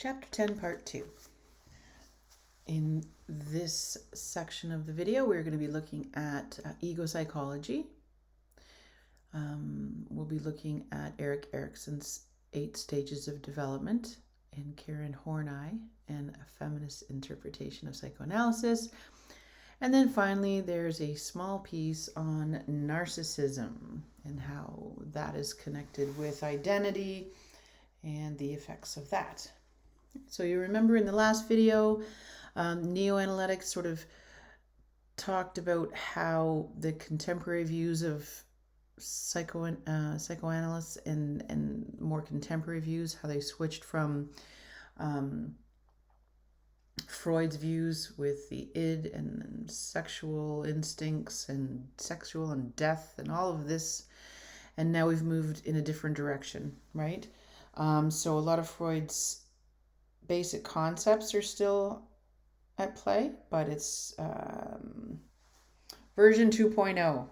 Chapter 10, Part 2. In this section of the video, we're going to be looking at ego psychology. We'll be looking at Erik Erikson's 8 stages of development and Karen Horney and a feminist interpretation of psychoanalysis. And then finally, there's a small piece on narcissism and how that is connected with identity and the effects of that. So you remember in the last video, Neoanalytics sort of talked about how the contemporary views of psychoanalysts and more contemporary views, how they switched from Freud's views with the id and sexual instincts and sexual and death and all of this, and now we've moved in a different direction, right? So a lot of Freud's basic concepts are still at play, but it's version 2.0.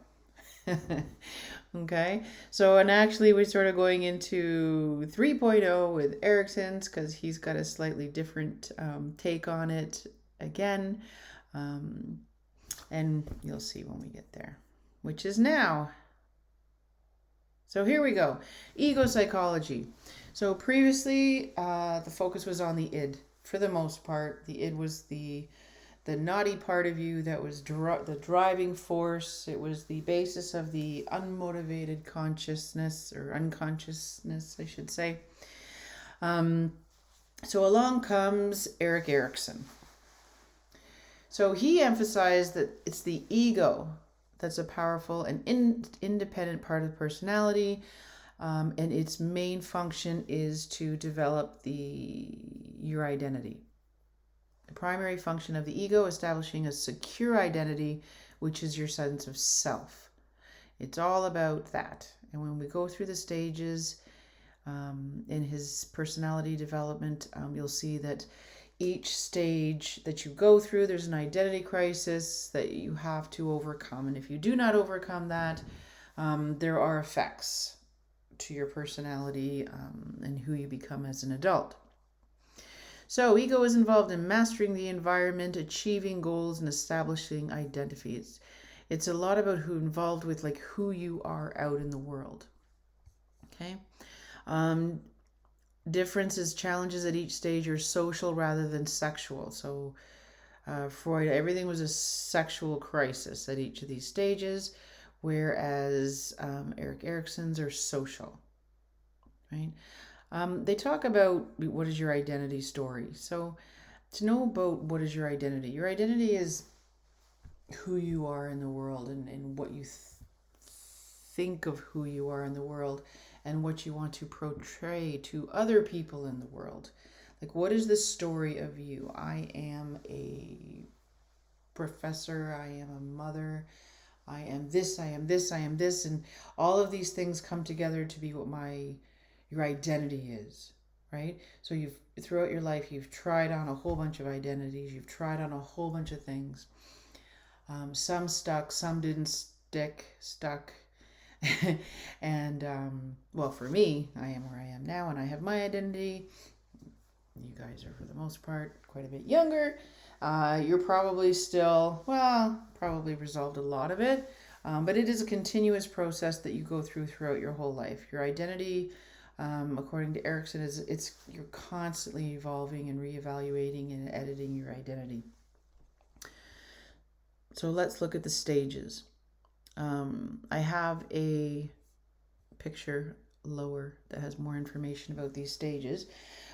Okay, so and actually we're sort of going into 3.0 with Erikson's because he's got a slightly different take on it again, and you'll see when we get there, which is now. So here we go, ego psychology. So previously, the focus was on the id. For the most part, the id was the naughty part of you that was the driving force. It was the basis of the unmotivated consciousness, or unconsciousness, I should say. So along comes Erik Erikson. So he emphasized that it's the ego that's a powerful and independent part of the personality. And its main function is to develop your identity. The primary function of the ego, establishing a secure identity, which is your sense of self. It's all about that. And when we go through the stages in his personality development, you'll see that each stage that you go through, there's an identity crisis that you have to overcome. And if you do not overcome that, there are effects to your personality and who you become as an adult. So ego is involved in mastering the environment, achieving goals, and establishing identities. It's a lot about involved with like who you are out in the world. Okay. Differences, challenges at each stage are social rather than sexual. So Freud, everything was a sexual crisis at each of these stages, whereas Erik Erikson's are social, right? They talk about what is your identity story. So to know about what is your identity is who you are in the world and what you think of who you are in the world and what you want to portray to other people in the world. Like, what is the story of you? I am a professor, I am a mother, I am this, I am this, I am this, and all of these things come together to be what your identity is, right? So throughout your life, you've tried on a whole bunch of identities, you've tried on a whole bunch of things. Some stuck, some didn't stuck. And, well, for me, I am where I am now, and I have my identity. You guys are, for the most part, quite a bit younger. You're probably still, probably resolved a lot of it, but it is a continuous process that you go throughout your whole life. Your identity, according to Erikson, you're constantly evolving and reevaluating and editing your identity. So let's look at the stages. I have a picture lower that has more information about these stages,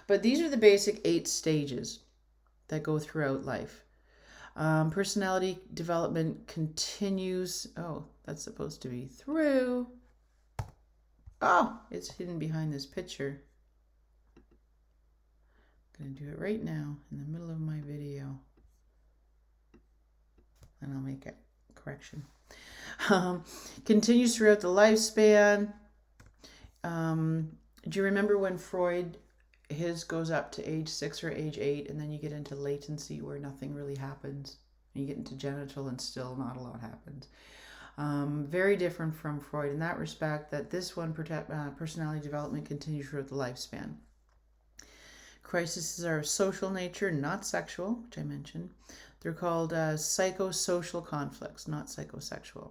but these are the basic 8 stages that go throughout life. Personality development continues. Oh, that's supposed to be through. Oh, it's hidden behind this picture. I'm going to do it right now in the middle of my video. And I'll make a correction. Continues throughout the lifespan. Do you remember when Freud, his goes up to age 6 or age 8, and then you get into latency where nothing really happens? And you get into genital and still not a lot happens. Very different from Freud in that respect, that this one, personality development, continues throughout the lifespan. Crises are of social nature, not sexual, which I mentioned. They're called psychosocial conflicts, not psychosexual.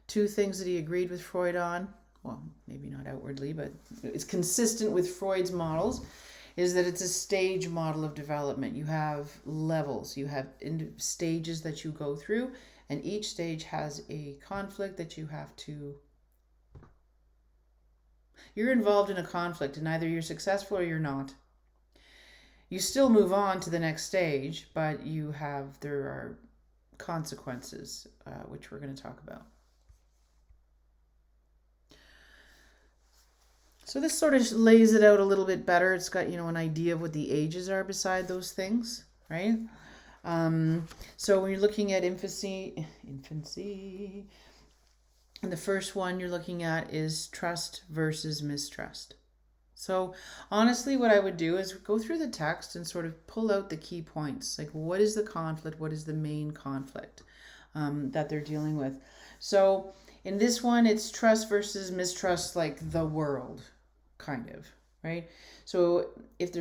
Two things that he agreed with Freud on, well, maybe not outwardly, but it's consistent with Freud's models, is that it's a stage model of development. You have levels, you have stages that you go through, and each stage has a conflict that you have to. You're involved in a conflict, and either you're successful or you're not. You still move on to the next stage, but there are consequences, which we're going to talk about. So this sort of lays it out a little bit better. It's got, an idea of what the ages are beside those things, right? So when you're looking at infancy, and the first one you're looking at is trust versus mistrust. So honestly, what I would do is go through the text and sort of pull out the key points. Like, what is the conflict? What is the main conflict that they're dealing with? So in this one, it's trust versus mistrust, like the world, kind of, right? So if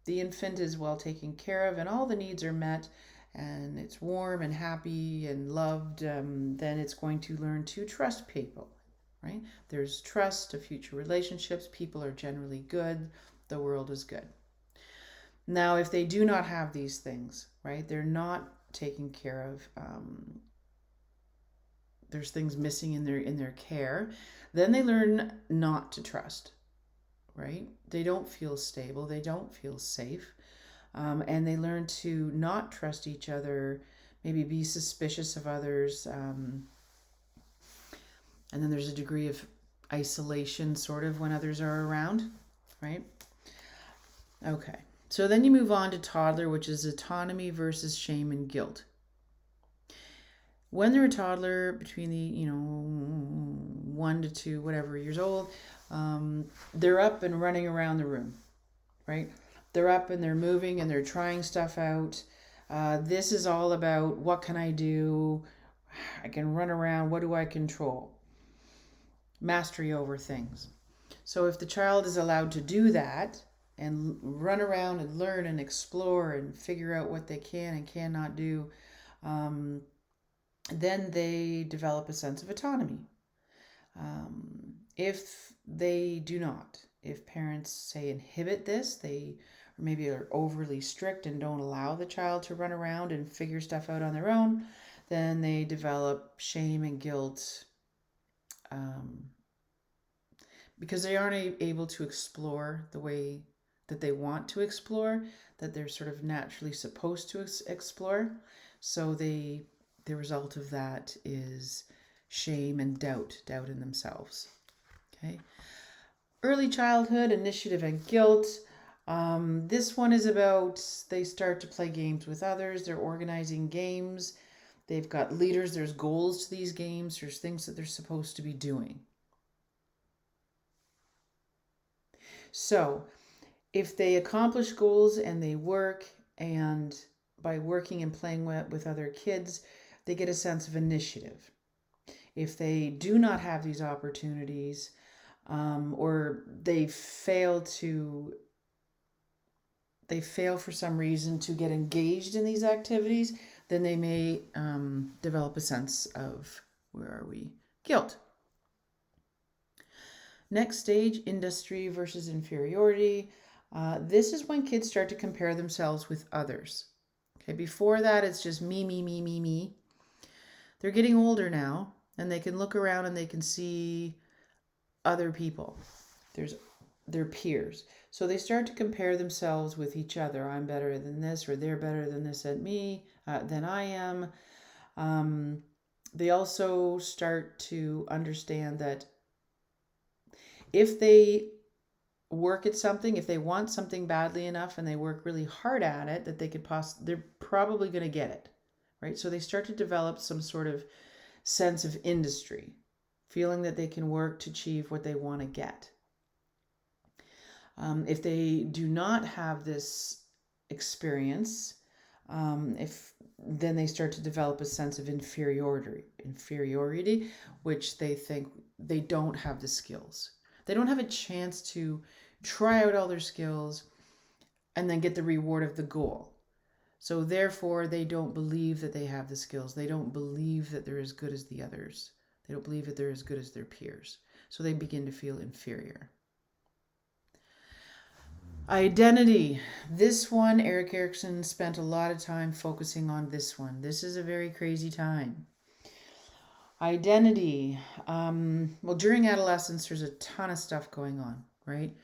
the infant is well taken care of and all the needs are met and it's warm and happy and loved, then it's going to learn to trust people. Right? There's trust to future relationships. People are generally good. The world is good. Now, if they do not have these things, right, they're not taken care of. There's things missing in their care. Then they learn not to trust. Right? They don't feel stable. They don't feel safe, and they learn to not trust each other. Maybe be suspicious of others. And then there's a degree of isolation, sort of, when others are around, right? Okay. So then you move on to toddler, which is autonomy versus shame and guilt. When they're a toddler, between the 1 to 2, whatever years old, they're up and running around the room, right? They're up and they're moving and they're trying stuff out. This is all about, what can I do? I can run around. What do I control? Mastery over things. So if the child is allowed to do that and run around and learn and explore and figure out what they can and cannot do, then they develop a sense of autonomy. If they do not, if parents say inhibit this, they maybe are overly strict and don't allow the child to run around and figure stuff out on their own, then they develop shame and guilt, because they aren't able to explore the way that they want to explore, that they're sort of naturally supposed to explore. So the result of that is shame and doubt in themselves. Okay. Early childhood, initiative and guilt. This one is about, they start to play games with others. They're organizing games. They've got leaders. There's goals to these games. There's things that they're supposed to be doing. So if they accomplish goals and they work, and by working and playing with other kids, they get a sense of initiative. If they do not have these opportunities, or they fail for some reason to get engaged in these activities, then they may develop a sense of, guilt. Next stage, industry versus inferiority. This is when kids start to compare themselves with others. Okay, before that, it's just me, me, me, me, me. They're getting older now, and they can look around and they can see other people. There's their peers. So they start to compare themselves with each other. I'm better than this, or they're better than this at me, than I am. They also start to understand that if they work at something, if they want something badly enough and they work really hard at it, that they're probably going to get it, right? So they start to develop some sort of sense of industry, feeling that they can work to achieve what they want to get. If they do not have this experience, then they start to develop a sense of inferiority, which they think they don't have the skills. They don't have a chance to try out all their skills and then get the reward of the goal. So therefore, they don't believe that they have the skills. They don't believe that they're as good as the others. They don't believe that they're as good as their peers. So they begin to feel inferior. Identity. This one, Erik Erikson spent a lot of time focusing on this one. This is a very crazy time. Identity. Well, during adolescence, there's a ton of stuff going on, right?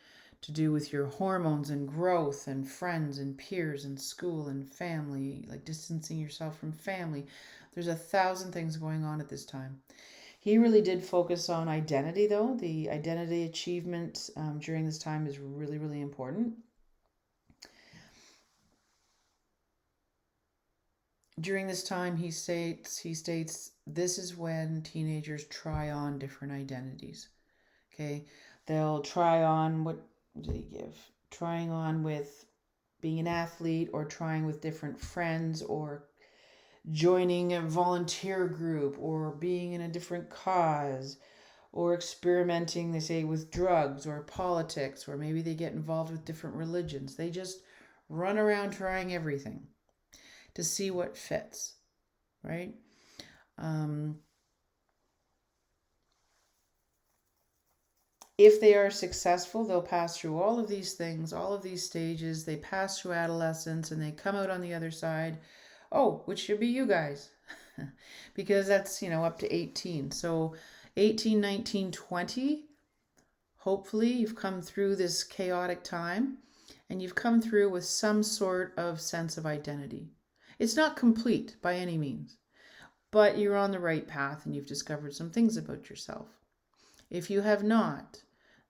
To do with your hormones and growth and friends and peers and school and family, like distancing yourself from family. There's 1,000 things going on at this time. He really did focus on identity, though. The identity achievement during this time is really, really important. During this time, he states, this is when teenagers try on different identities. Okay, they'll try on, what did he give? Trying on with being an athlete, or trying with different friends, or joining a volunteer group, or being in a different cause, or experimenting, they say, with drugs or politics, or maybe they get involved with different religions. They just run around trying everything to see what fits, right? If they are successful, they'll pass through all of these things, all of these stages. They pass through adolescence and they come out on the other side. Oh, which should be you guys. Because that's, up to 18. So 18, 19, 20, hopefully you've come through this chaotic time and you've come through with some sort of sense of identity. It's not complete by any means, but you're on the right path and you've discovered some things about yourself. If you have not,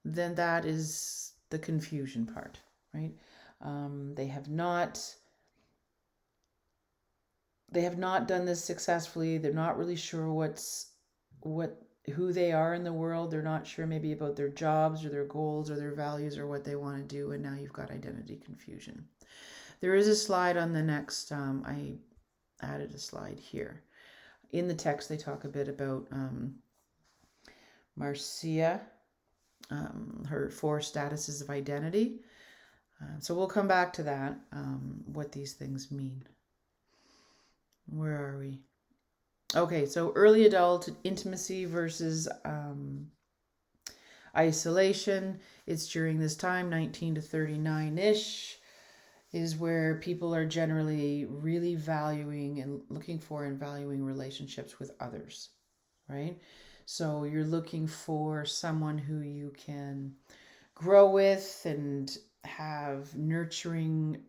then that is the confusion part, right? They have not done this successfully. They're not really sure who they are in the world. They're not sure maybe about their jobs or their goals or their values or what they want to do. And now you've got identity confusion. There is a slide on the next. I added a slide here. In the text, they talk a bit about Marcia, her 4 statuses of identity. So we'll come back to that, what these things mean. Where are we? Okay, so early adult intimacy versus isolation. It's during this time, 19 to 39-ish, is where people are generally really valuing and looking for and valuing relationships with others, right? So you're looking for someone who you can grow with and have nurturing,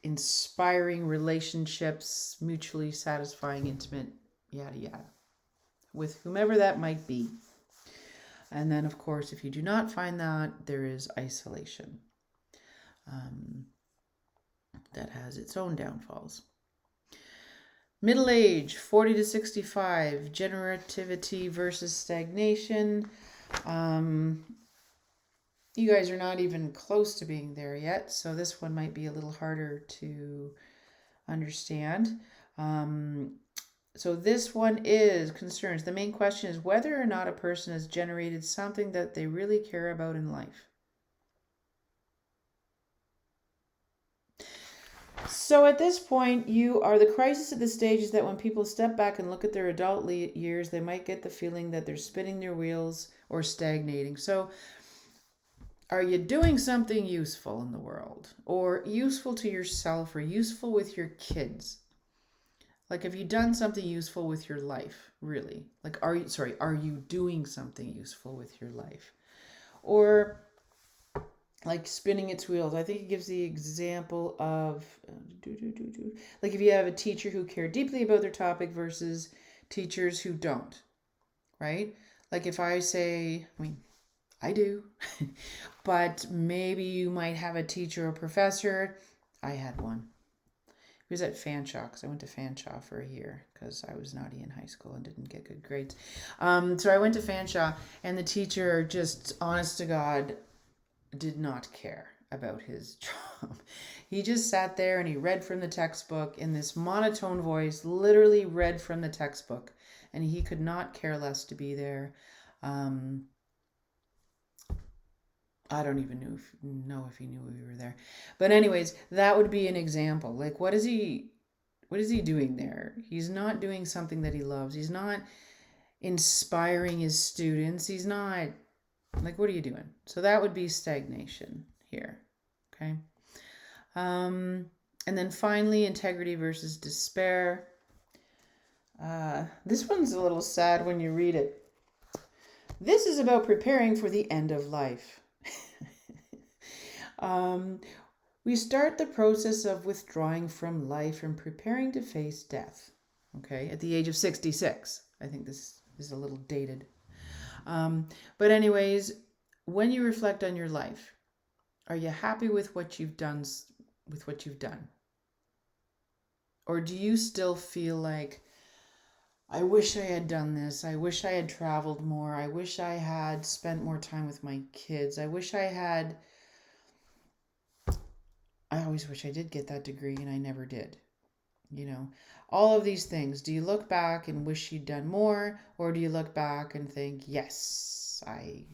inspiring relationships, mutually satisfying, intimate, yada, yada, with whomever that might be. And then, of course, if you do not find that, there is isolation. That has its own downfalls. Middle age, 40 to 65, generativity versus stagnation. You guys are not even close to being there yet, so this one might be a little harder to understand. So this one is concerns. The main question is whether or not a person has generated something that they really care about in life. So at this point, the crisis at this stage is that when people step back and look at their adult years, they might get the feeling that they're spinning their wheels or stagnating. So are you doing something useful in the world, or useful to yourself, or useful with your kids? Like, have you done something useful with your life, really? Like, are you doing something useful with your life? Or like spinning its wheels. I think it gives the example of like if you have a teacher who care deeply about their topic versus teachers who don't, right? Like if I say, I do, but maybe you might have a teacher or professor. I had one. He was at Fanshawe, because I went to Fanshawe for a year because I was naughty in high school and didn't get good grades. So I went to Fanshawe, and the teacher, just honest to God, did not care about his job. He just sat there and he read from the textbook in this monotone voice, literally read from the textbook, and he could not care less to be there. I don't even know if he knew we were there. But anyways, that would be an example. Like, what is he doing there? He's not doing something that he loves. He's not inspiring his students. He's not, like, what are you doing? So that would be stagnation here. Okay. And then finally, integrity versus despair. This one's a little sad when you read it. This is about preparing for the end of life. We start the process of withdrawing from life and preparing to face death. Okay, at the age of 66. I think this is a little dated. But anyways, when you reflect on your life, are you happy with what you've done? Or do you still feel like, I wish I had done this. I wish I had traveled more. I wish I had spent more time with my kids. I always wish I did get that degree and I never did. All of these things. Do you look back and wish you'd done more? Or do you look back and think, yes, I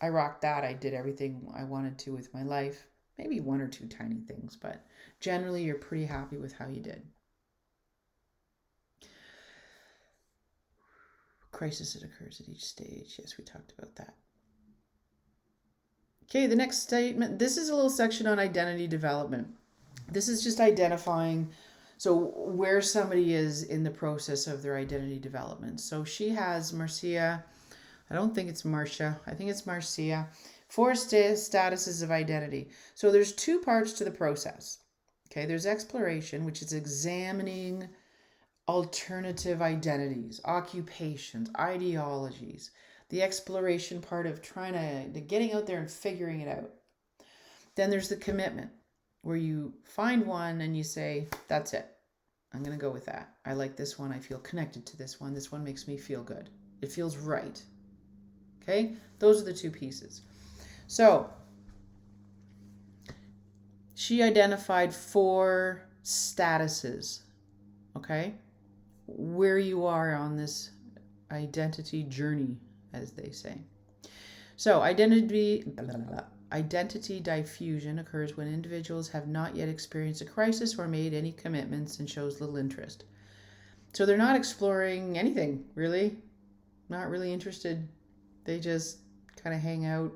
rocked that. I did everything I wanted to with my life. Maybe one or two tiny things, but generally you're pretty happy with how you did. Crisis that occurs at each stage. Yes, we talked about that. Okay, the next statement. This is a little section on identity development. This is just identifying where somebody is in the process of their identity development. So she has Marcia. I don't think it's Marcia. I think it's Marcia. 4 statuses of identity. So there's 2 parts to the process. Okay, there's exploration, which is examining alternative identities, occupations, ideologies. The exploration part of trying to getting out there and figuring it out. Then there's the commitment, where you find one and you say, that's it. I'm going to go with that. I like this one. I feel connected to this one. This one makes me feel good. It feels right. Okay? Those are the 2 pieces. So, she identified 4 statuses. Okay? Where you are on this identity journey, as they say. So, identity diffusion occurs when individuals have not yet experienced a crisis or made any commitments and shows little interest. So they're not exploring anything, really. Not really interested. They just kind of hang out,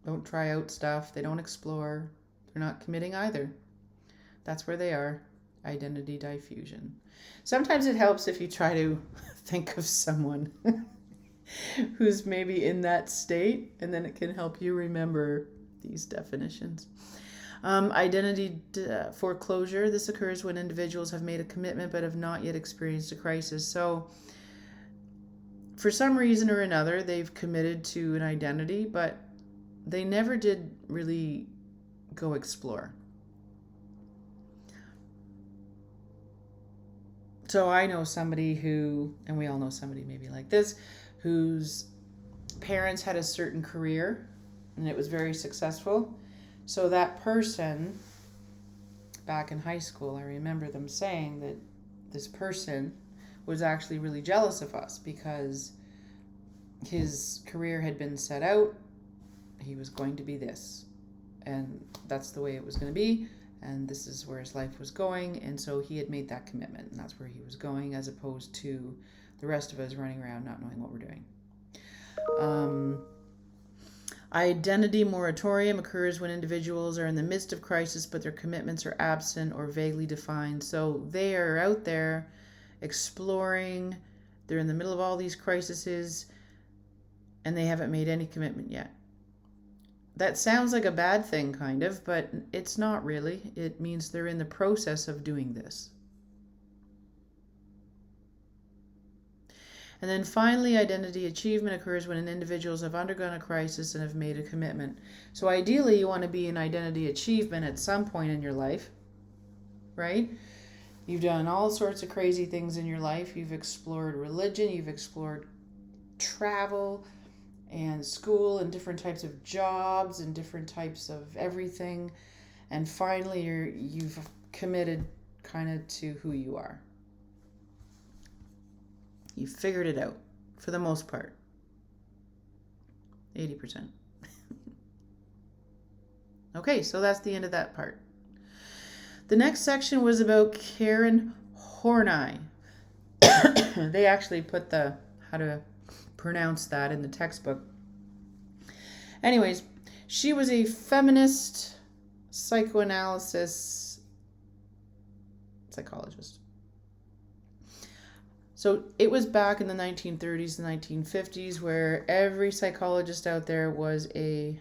don't try out stuff. They don't explore. They're not committing either. That's where they are. Identity diffusion. Sometimes it helps if you try to think of someone who's maybe in that state, and then it can help you remember these definitions. Identity foreclosure. This occurs when individuals have made a commitment but have not yet experienced a crisis. So for some reason or another, they've committed to an identity, but they never did really go explore. So I know somebody who, and we all know somebody maybe like this, whose parents had a certain career and it was very successful. So that person, back in high school, I remember them saying that this person was actually really jealous of us because his career had been set out. He was going to be this, and that's the way it was going to be, and this is where his life was going, and so he had made that commitment, and that's where he was going, as opposed to the rest of us running around not knowing what we're doing. Identity moratorium occurs when individuals are in the midst of crisis, but their commitments are absent or vaguely defined. So they are out there exploring. They're in the middle of all these crises, and they haven't made any commitment yet. That sounds like a bad thing, kind of, but it's not really. It means they're in the process of doing this. And then finally, identity achievement occurs when individuals have undergone a crisis and have made a commitment. So ideally, you want to be in identity achievement at some point in your life, right? You've done all sorts of crazy things in your life. You've explored religion, you've explored travel and school and different types of jobs and different types of everything. And finally, you've committed kind of to who you are. You figured it out, for the most part. 80%. Okay, so that's the end of that part. The next section was about Karen Horney. They actually put the how to pronounce that in the textbook. Anyways, she was a feminist psychoanalysis psychologist. So it was back in the 1930s and 1950s where every psychologist out there was a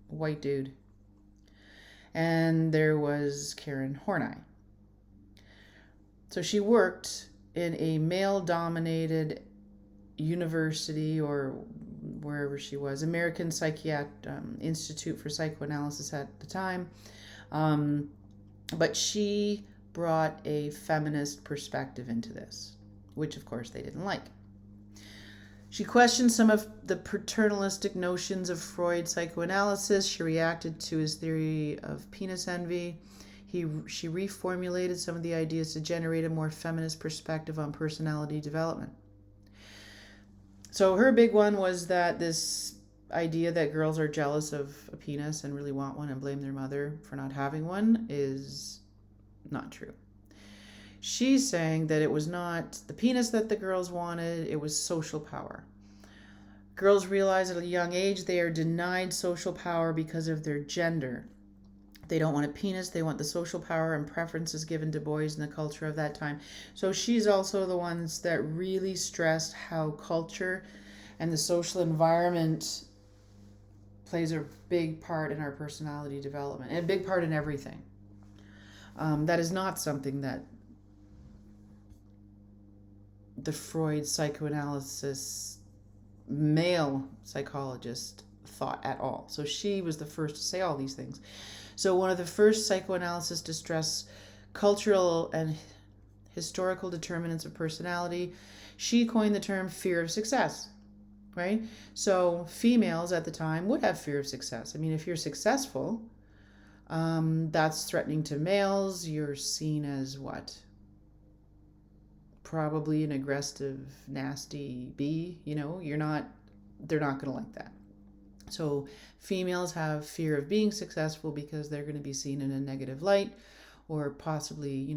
white dude. And there was Karen Horney. So she worked in a male-dominated university or wherever she was, American Institute for Psychoanalysis at the time. But she brought a feminist perspective into this, which of course they didn't like. She questioned some of the paternalistic notions of Freud's psychoanalysis. She reacted to his theory of penis envy. She reformulated some of the ideas to generate a more feminist perspective on personality development. So her big one was that this idea that girls are jealous of a penis and really want one and blame their mother for not having one is not true. She's saying that it was not the penis that the girls wanted, it was social power. Girls realize at a young age they are denied social power because of their gender. They don't want a penis, they want the social power and preferences given to boys in the culture of that time. So she's also the ones that really stressed how culture and the social environment plays a big part in our personality development and a big part in everything. That is not something that the Freud psychoanalysis male psychologist thought at all. So she was the first to say all these things. So one of the first psychoanalysts to stress cultural and historical determinants of personality, she coined the term fear of success, right? So females at the time would have fear of success. I mean, if you're successful, that's threatening to males. You're seen as what? Probably an aggressive, nasty bee, they're not going to like that. So females have fear of being successful because they're going to be seen in a negative light or possibly,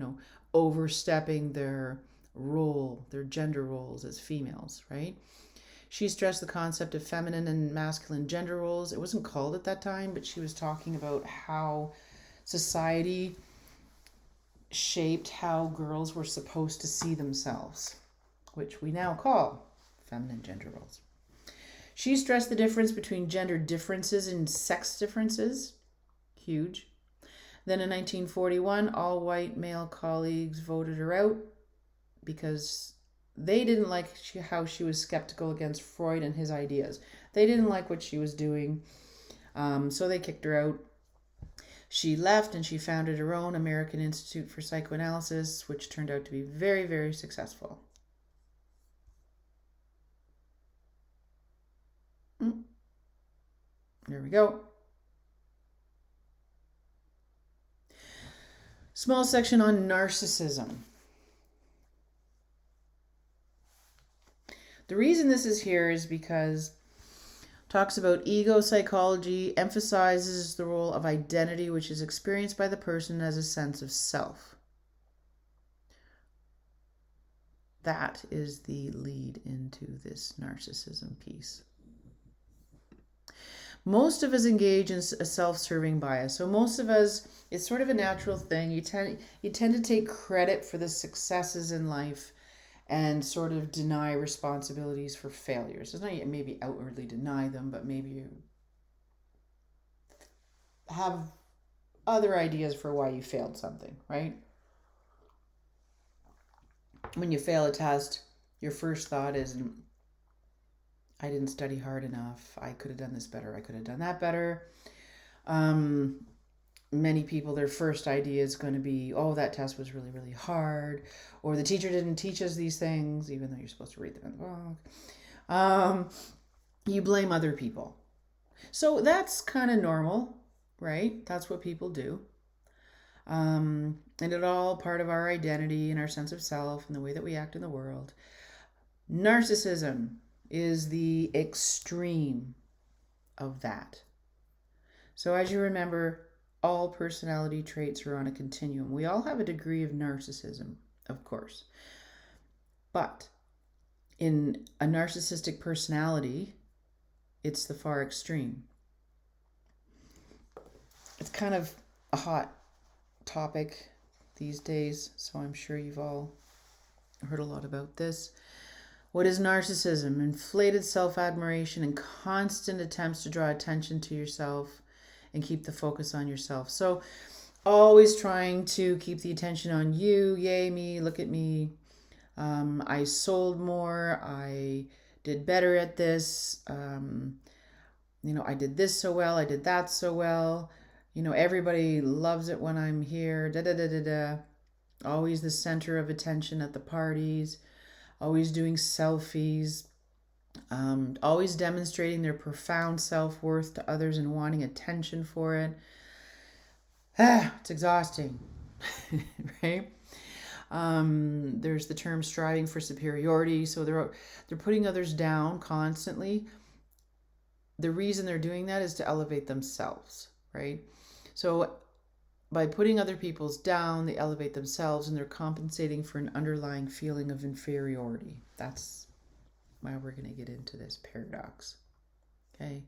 overstepping their role, their gender roles as females, right? She stressed the concept of feminine and masculine gender roles. It wasn't called at that time, but she was talking about how society shaped how girls were supposed to see themselves, which we now call feminine gender roles. She stressed the difference between gender differences and sex differences. Huge. Then in 1941, all white male colleagues voted her out because they didn't like how she was skeptical against Freud and his ideas. They didn't like what she was doing, so they kicked her out. She left and she founded her own American Institute for Psychoanalysis, which turned out to be very, very successful. There we go. Small section on narcissism. The reason this is here is because it talks about ego psychology, emphasizes the role of identity, which is experienced by the person as a sense of self. That is the lead into this narcissism piece. Most of us engage in a self-serving bias. So most of us, it's sort of a natural thing. You tend to take credit for the successes in life and sort of deny responsibilities for failures. It's not maybe outwardly deny them, but maybe you have other ideas for why you failed something, right? When you fail a test, your first thought is, I didn't study hard enough. I could have done this better. I could have done that better. Many people, their first idea is going to be, oh, that test was really, really hard. Or the teacher didn't teach us these things, even though you're supposed to read them in the book. You blame other people. So that's kind of normal, right? That's what people do. And it's all part of our identity and our sense of self and the way that we act in the world. Narcissism is the extreme of that. So as you remember, all personality traits are on a continuum. We all have a degree of narcissism, of course. But in a narcissistic personality, it's the far extreme. It's kind of a hot topic these days, so I'm sure you've all heard a lot about this. What is narcissism? Inflated self-admiration and constant attempts to draw attention to yourself and keep the focus on yourself. So always trying to keep the attention on you. Yay, me, look at me. I sold more. I did better at this. I did this so well. I did that so well. Everybody loves it when I'm here. Da da da da da. Always the center of attention at the parties. Always doing selfies. Always demonstrating their profound self-worth to others and wanting attention for it. It's exhausting, right? There's the term striving for superiority. So they're putting others down constantly. The reason they're doing that is to elevate themselves, right? So by putting other people's down, they elevate themselves, and they're compensating for an underlying feeling of inferiority. That's why we're going to get into this paradox. Okay.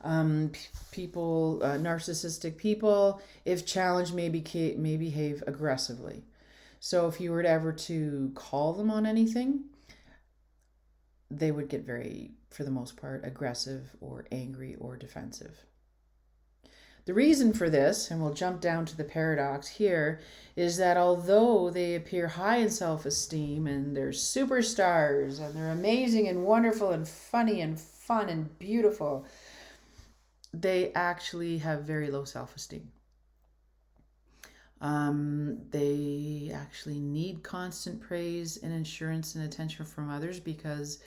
Narcissistic people, if challenged, may behave aggressively. So if you were ever to call them on anything, they would get very, for the most part, aggressive or angry or defensive. The reason for this, and we'll jump down to the paradox here, is that although they appear high in self-esteem and they're superstars and they're amazing and wonderful and funny and fun and beautiful, they actually have very low self-esteem. They actually need constant praise and assurance and attention from others because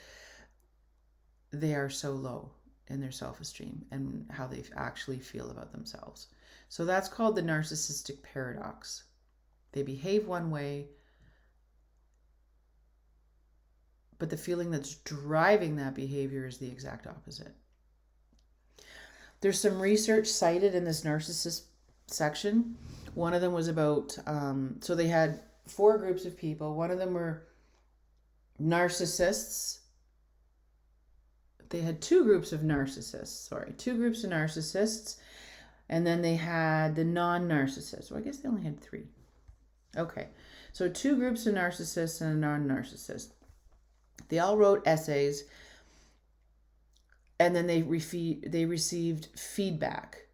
they are so low in their self-esteem and how they actually feel about themselves. So that's called the narcissistic paradox. They behave one way, but the feeling that's driving that behavior is the exact opposite. There's some research cited in this narcissist section. One of them was about, so they had 4 groups of people. One of them were narcissists. They had 2 groups of narcissists, 2 groups of narcissists. And then they had the non-narcissists. Well, I guess they only had 3. Okay, so 2 groups of narcissists and a non-narcissist. They all wrote essays, and then they received feedback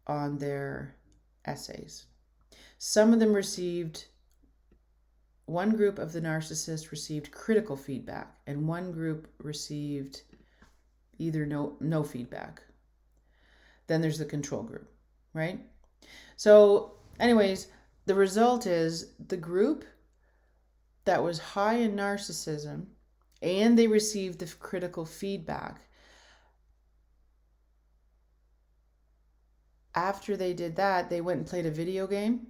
on their essays. Some of them received, one group of the narcissists received critical feedback, and one group received either no feedback. Then there's the control group, right? So anyways, the result is the group that was high in narcissism and they received the critical feedback, after they did that, they went and played a video game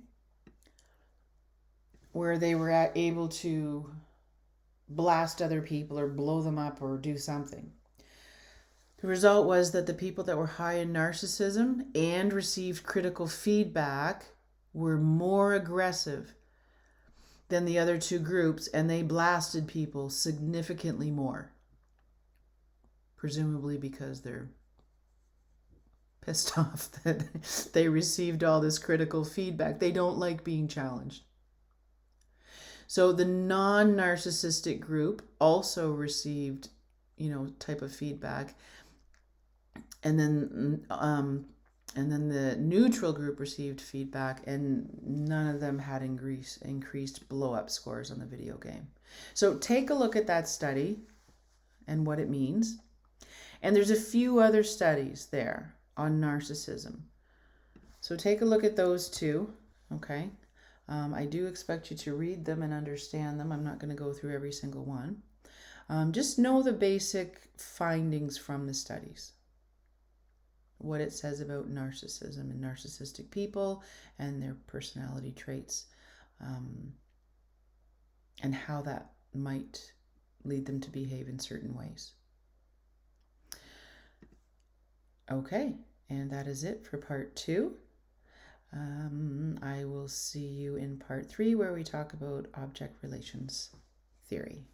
where they were able to blast other people or blow them up or do something. The result was that the people that were high in narcissism and received critical feedback were more aggressive than the other 2 groups, and they blasted people significantly more. Presumably because they're pissed off that they received all this critical feedback. They don't like being challenged. So the non-narcissistic group also received, type of feedback. And then the neutral group received feedback, and none of them had increased blow-up scores on the video game. So take a look at that study and what it means. And there's a few other studies there on narcissism. So take a look at those 2, okay? I do expect you to read them and understand them. I'm not going to go through every single one. Just know the basic findings from the studies. What it says about narcissism and narcissistic people and their personality traits, and how that might lead them to behave in certain ways. Okay, and that is it for part 2. I will see you in part 3 where we talk about object relations theory.